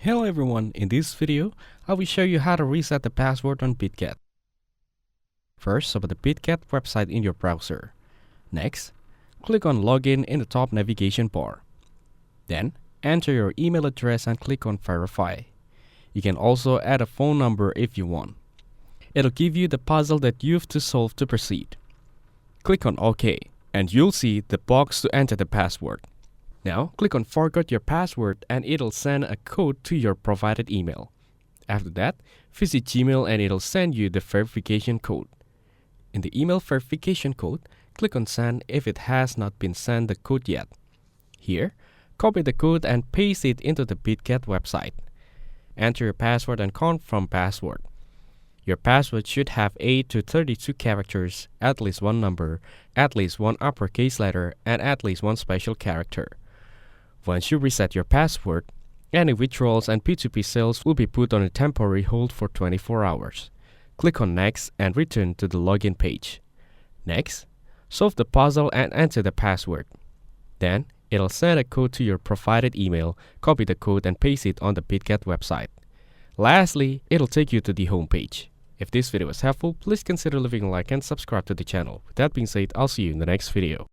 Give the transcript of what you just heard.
Hello everyone, in this video, I will show you how to reset the password on Bitget. First, open the Bitget website in your browser. Next, click on Login in the top navigation bar. Then, enter your email address and click on Verify. You can also add a phone number if you want. It'll give you the puzzle that you have to solve to proceed. Click on OK, and you'll see the box to enter the password. Now, click on Forgot Your Password and it'll send a code to your provided email. After that, visit Gmail and it'll send you the verification code. In the email verification code, click on Send if it has not been sent the code yet. Here, copy the code and paste it into the Bitget website. Enter your password and confirm password. Your password should have 8 to 32 characters, at least one number, at least one uppercase letter, and at least one special character. Once you reset your password, any withdrawals and P2P sales will be put on a temporary hold for 24 hours. Click on Next and return to the login page. Next, solve the puzzle and enter the password. Then, it'll send a code to your provided email, copy the code and paste it on the Bitget website. Lastly, it'll take you to the home page. If this video was helpful, please consider leaving a like and subscribe to the channel. With that being said, I'll see you in the next video.